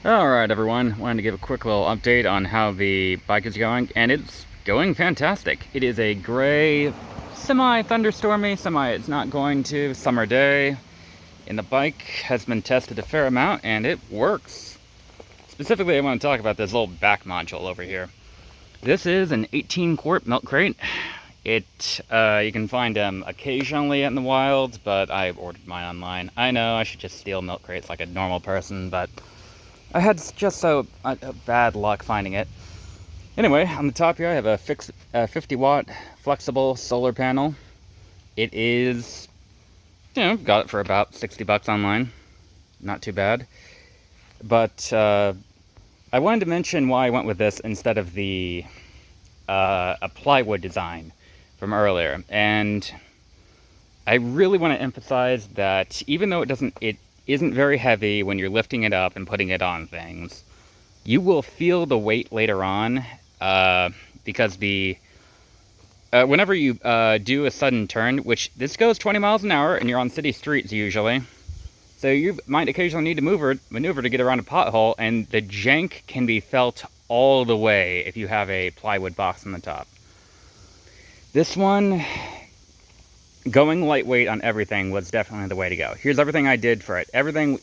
Alright everyone, wanted to give a quick little update on how the bike is going, and it's going fantastic. It is a gray, semi-thunderstormy, it's not going to, summer day, and the bike has been tested a fair amount, and it works. Specifically, I want to talk about this little back module over here. This is an 18-quart milk crate. You can find them occasionally in the wild, but I ordered mine online. I know I should just steal milk crates like a normal person, but I had just so bad luck finding it. Anyway, on the top here I have a 50-watt flexible solar panel. It is, got it for about 60 bucks online. Not too bad. But I wanted to mention why I went with this instead of the a plywood design from earlier. And I really want to emphasize that even though it isn't very heavy when you're lifting it up and putting it on things, you will feel the weight later on because whenever you do a sudden turn, which this goes 20 miles an hour and you're on city streets usually, so you might occasionally need to maneuver to get around a pothole, and the jank can be felt all the way if you have a plywood box on the top. This one, going lightweight on everything was definitely the way to go. Here's everything I did for it. Everything,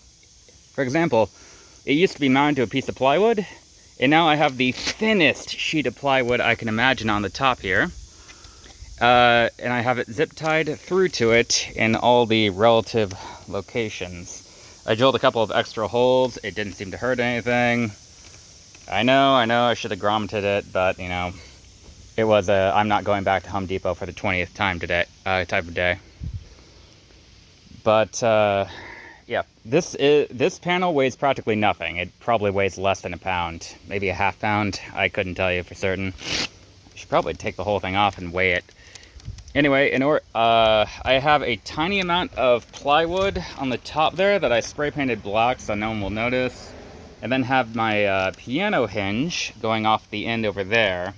for example, it used to be mounted to a piece of plywood, and now I have the thinnest sheet of plywood I can imagine on the top here. And I have it zip tied through to it in all the relative locations. I drilled a couple of extra holes. It didn't seem to hurt anything. I know, I should have grommeted it, but, it was I'm not going back to Home Depot for the 20th time today, type of day. But, yeah, this panel weighs practically nothing. It probably weighs less than a pound, maybe a half pound. I couldn't tell you for certain. I should probably take the whole thing off and weigh it. Anyway, I have a tiny amount of plywood on the top there that I spray painted black so no one will notice. And then have my piano hinge going off the end over there.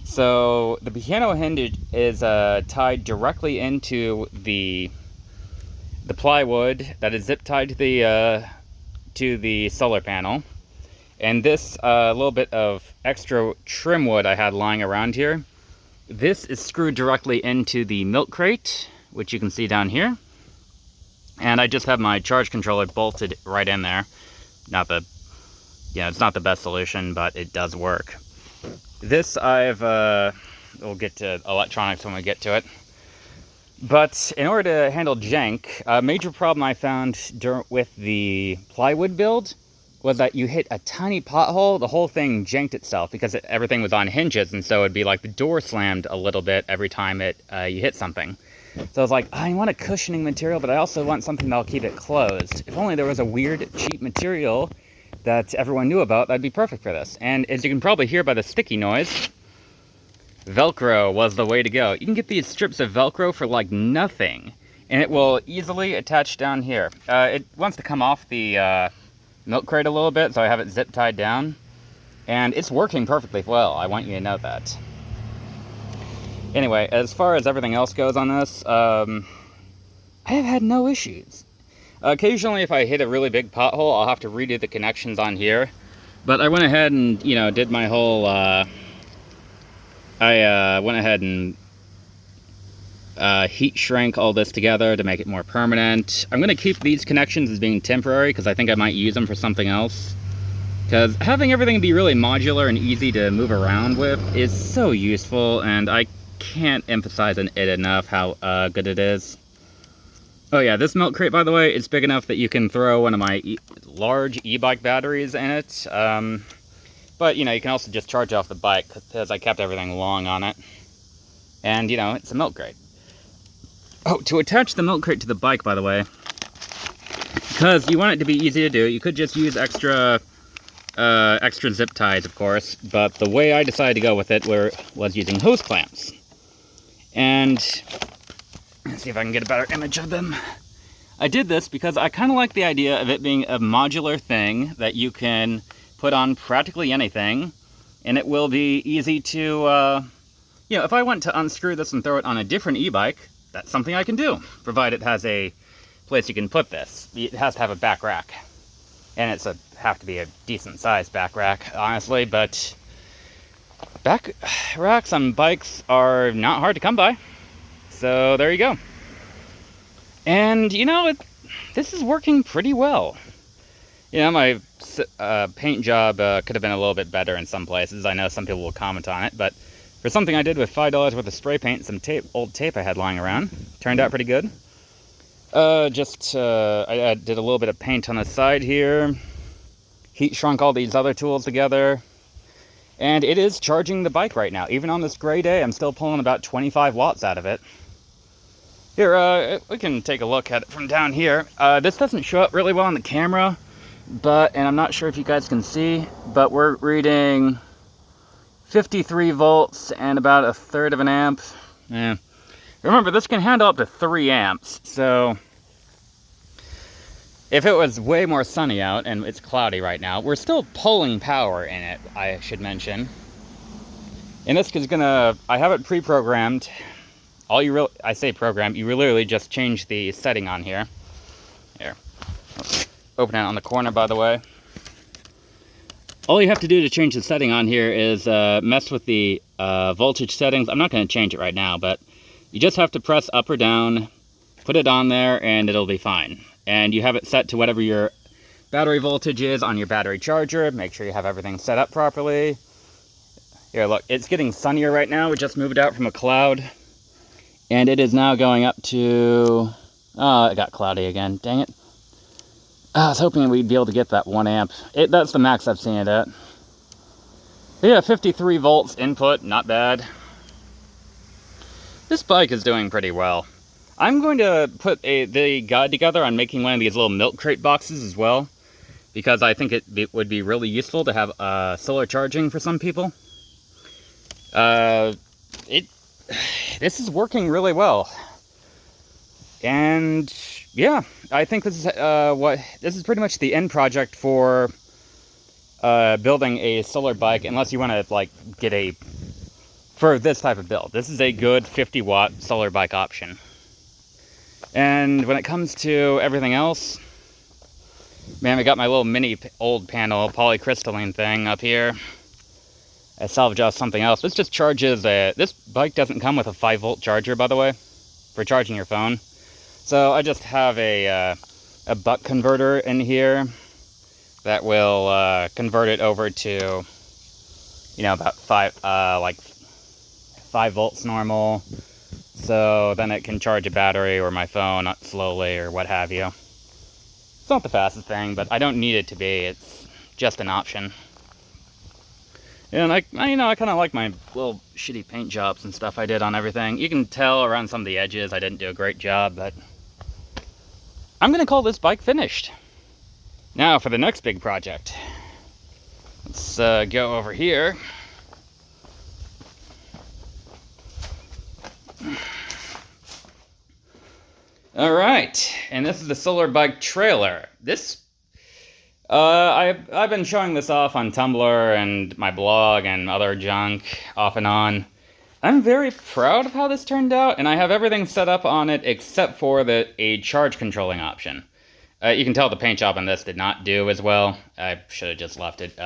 So the piano hinge is tied directly into the plywood that is zip tied to the solar panel. And this little bit of extra trim wood I had lying around here, this is screwed directly into the milk crate, which you can see down here. And I just have my charge controller bolted right in there. It's not the best solution, but it does work. This we'll get to electronics when we get to it. But in order to handle jank, a major problem I found with the plywood build was that you hit a tiny pothole, the whole thing janked itself because everything was on hinges, and so it'd be like the door slammed a little bit every time you hit something. So I was like, I want a cushioning material, but I also want something that'll keep it closed. If only there was a weird, cheap material that everyone knew about, that'd be perfect for this. And as you can probably hear by the sticky noise, Velcro was the way to go. You can get these strips of Velcro for like nothing, and it will easily attach down here. It wants to come off the milk crate a little bit, so I have it zip tied down, and it's working perfectly well. I want you to know that. Anyway, as far as everything else goes on this, I have had no issues. Occasionally, if I hit a really big pothole, I'll have to redo the connections on here. But I went ahead and, did my whole, I went ahead and heat shrink all this together to make it more permanent. I'm going to keep these connections as being temporary because I think I might use them for something else. Because having everything be really modular and easy to move around with is so useful, and I can't emphasize it enough how good it is. Oh yeah, this milk crate, by the way, is big enough that you can throw one of my large e-bike batteries in it. But, you can also just charge off the bike because I kept everything long on it. And, it's a milk crate. Oh, to attach the milk crate to the bike, by the way, because you want it to be easy to do, you could just use extra zip ties, of course. But the way I decided to go with it was using hose clamps. And let's see if I can get a better image of them. I did this because I kind of like the idea of it being a modular thing that you can put on practically anything, and it will be easy to, if I want to unscrew this and throw it on a different e-bike, that's something I can do, provided it has a place you can put this. It has to have a back rack. And it's have to be a decent sized back rack, honestly, but back racks on bikes are not hard to come by. So there you go. And you know, this is working pretty well. You know, my paint job could have been a little bit better in some places. I know some people will comment on it, but for something I did with $5 worth of spray paint and some old tape I had lying around, turned out pretty good. I did a little bit of paint on the side here, heat shrunk all these other tools together, and it is charging the bike right now. Even on this gray day, I'm still pulling about 25 watts out of it. Here, we can take a look at it from down here. This doesn't show up really well on the camera, and I'm not sure if you guys can see, but we're reading 53 volts and about 1/3 of an amp. Yeah. Remember, this can handle up to 3 amps, so if it was way more sunny out and it's cloudy right now, we're still pulling power in it, I should mention. And this is I have it pre-programmed. I say program, you literally just change the setting on here. Here. Open it on the corner, by the way. All you have to do to change the setting on here is mess with the voltage settings. I'm not going to change it right now, but you just have to press up or down, put it on there, and it'll be fine. And you have it set to whatever your battery voltage is on your battery charger. Make sure you have everything set up properly. Here, look, it's getting sunnier right now. We just moved out from a cloud. And it is now going up to... Oh, it got cloudy again. Dang it. I was hoping we'd be able to get that 1 amp. That's the max I've seen it at. But yeah, 53 volts input, not bad. This bike is doing pretty well. I'm going to put the guide together on making one of these little milk crate boxes as well, because I think it would be really useful to have solar charging for some people. This is working really well. And yeah, I think this is pretty much the end project for building a solar bike, unless you want to get for this type of build. This is a good 50-watt solar bike option. And when it comes to everything else, man, we got my little mini old panel polycrystalline thing up here. I salvaged off something else. This just charges this bike doesn't come with a 5-volt charger, by the way, for charging your phone. So I just have a buck converter in here that will convert it over to, you know, about 5 volts normal. So then it can charge a battery or my phone slowly or what have you. It's not the fastest thing, but I don't need it to be. It's just an option. And I kind of like my little shitty paint jobs and stuff I did on everything. You can tell around some of the edges I didn't do a great job, but I'm going to call this bike finished. Now for the next big project. Let's go over here. All right, and this is the solar bike trailer. This, I've been showing this off on Tumblr and my blog and other junk off and on. I'm very proud of how this turned out, and I have everything set up on it except for a charge controlling option. You can tell the paint job on this did not do as well. I should have just left it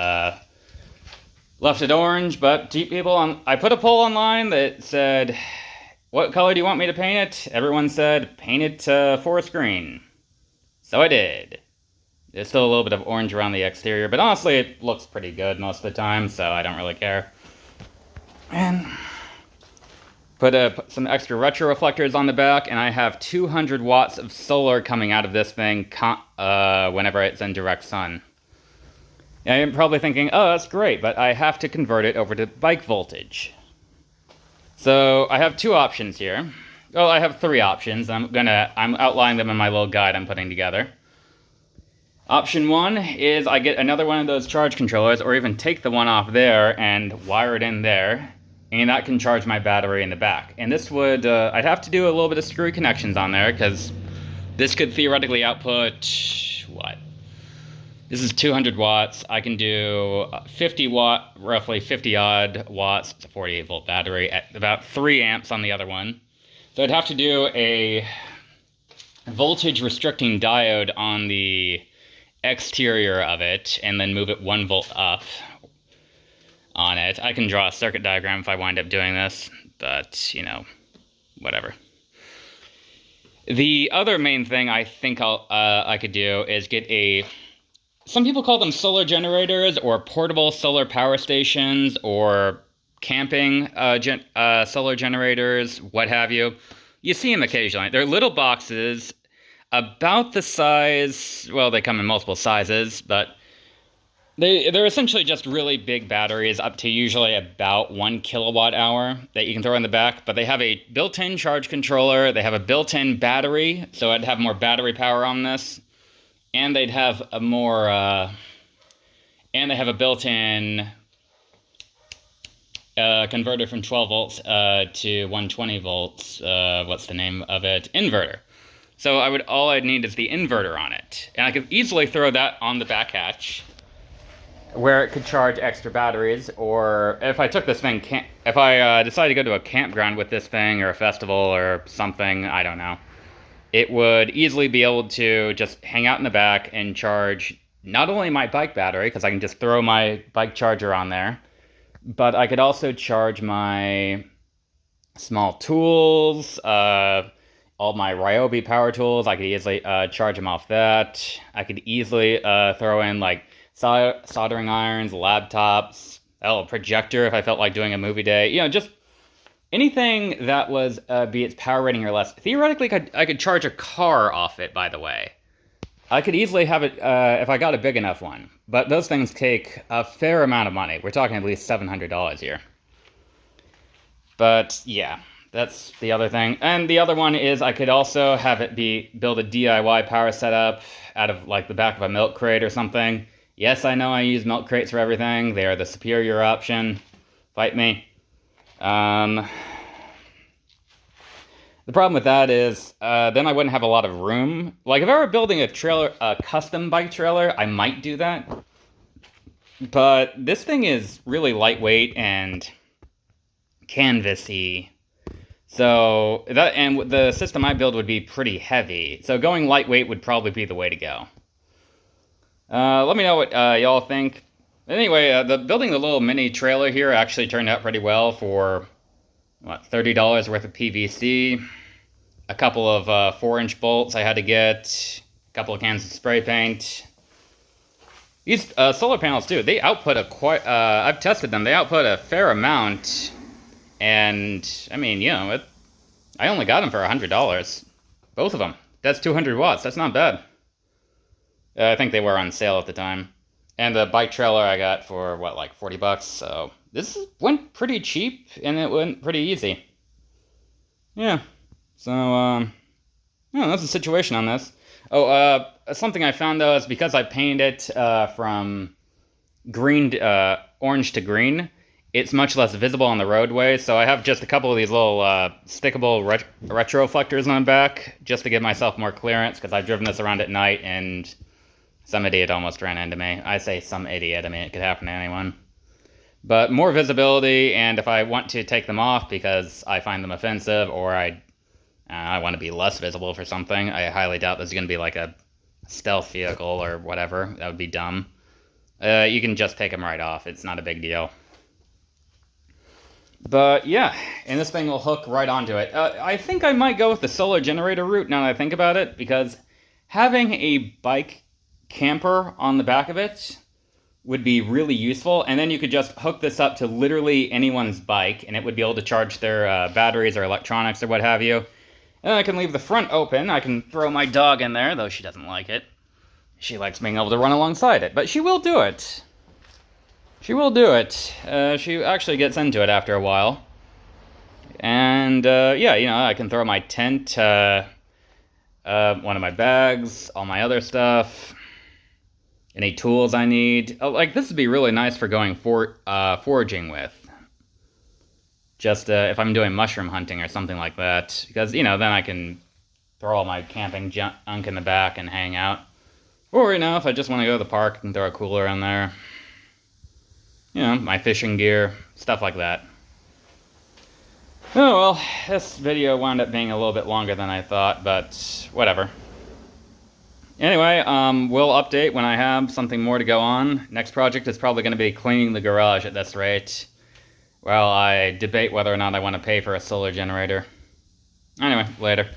orange, but I put a poll online that said, what color do you want me to paint it? Everyone said, paint it forest green. So I did. There's still a little bit of orange around the exterior, but honestly it looks pretty good most of the time, so I don't really care. And put some extra retro reflectors on the back, and I have 200 watts of solar coming out of this thing whenever it's in direct sun. And you're probably thinking, oh, that's great, but I have to convert it over to bike voltage. So I have 2 options here. Well, I have 3 options. I'm outlining them in my little guide I'm putting together. Option 1 is I get another one of those charge controllers, or even take the one off there and wire it in there, and that can charge my battery in the back. And this would, I'd have to do a little bit of screwy connections on there, because this could theoretically output, what? This is 200 watts. I can do 50 watt, roughly 50 odd watts. It's a 48 volt battery at about 3 amps on the other one. So I'd have to do a voltage restricting diode on the exterior of it and then move it 1 volt up on it. I can draw a circuit diagram if I wind up doing this, but, you know, whatever. The other main thing I think I could do is get some people call them solar generators or portable solar power stations or camping solar generators, what have you. You see them occasionally. They're little boxes about the size, well, they come in multiple sizes, but they're essentially just really big batteries, up to usually about 1 kilowatt hour that you can throw in the back. But they have a built-in charge controller. They have a built-in battery, so I'd have more battery power on this. And they'd have a more, and they have a built-in converter from 12 volts to 120 volts. What's the name of it? Inverter. So all I'd need is the inverter on it, and I could easily throw that on the back hatch, where it could charge extra batteries. Or if I took this thing, if I decided to go to a campground with this thing or a festival or something, I don't know, it would easily be able to just hang out in the back and charge not only my bike battery, because I can just throw my bike charger on there, but I could also charge my small tools, all my Ryobi power tools. I could easily charge them off that. I could easily throw in like soldering irons, laptops, a projector if I felt like doing a movie day. You know, just anything that was, be its power rating or less. Theoretically, I could charge a car off it, by the way. I could easily have it if I got a big enough one. But those things take a fair amount of money. We're talking at least $700 here. But yeah, that's the other thing. And the other one is I could also have it build a DIY power setup out of like the back of a milk crate or something. Yes, I know I use milk crates for everything. They are the superior option. Fight me. The problem with that is then I wouldn't have a lot of room. Like if I were building a custom bike trailer, I might do that. But this thing is really lightweight and canvasy. So and the system I build would be pretty heavy. So going lightweight would probably be the way to go. Let me know what y'all think. Anyway, building the little mini trailer here actually turned out pretty well for, what, $30 worth of PVC, a couple of 4-inch bolts I had to get, a couple of cans of spray paint. These solar panels, too, they output I've tested them, they output a fair amount, and, I mean, you know, I only got them for $100, both of them. That's 200 watts, that's not bad. I think they were on sale at the time. And the bike trailer I got for, what, like $40, so this went pretty cheap, and it went pretty easy. Yeah, so, yeah, that's the situation on this. Oh, something I found, though, is because I painted it from orange to green, it's much less visible on the roadway, so I have just a couple of these little stickable retroflectors on the back, just to give myself more clearance, because I've driven this around at night, and some idiot almost ran into me. I say some idiot, I mean, it could happen to anyone. But more visibility, and if I want to take them off because I find them offensive, or I want to be less visible for something, I highly doubt this is going to be like a stealth vehicle or whatever. That would be dumb. You can just take them right off. It's not a big deal. But yeah, and this thing will hook right onto it. I think I might go with the solar generator route now that I think about it, because having a bike camper on the back of it would be really useful, and then you could just hook this up to literally anyone's bike, and it would be able to charge their batteries or electronics or what have you. And then I can leave the front open. I can throw my dog in there, though she doesn't like it. She likes being able to run alongside it, but she will do it. She will do it. She actually gets into it after a while. And, yeah, you know, I can throw my tent, one of my bags, all my other stuff, any tools I need. Oh, like, this would be really nice for going foraging with. Just if I'm doing mushroom hunting or something like that. Because, you know, then I can throw all my camping junk in the back and hang out. Or, you know, if I just want to go to the park, I can throw a cooler in there. You know, my fishing gear, stuff like that. Oh, well, this video wound up being a little bit longer than I thought, but whatever. Anyway, we'll update when I have something more to go on. Next project is probably going to be cleaning the garage at this rate, while I debate whether or not I want to pay for a solar generator. Anyway, later.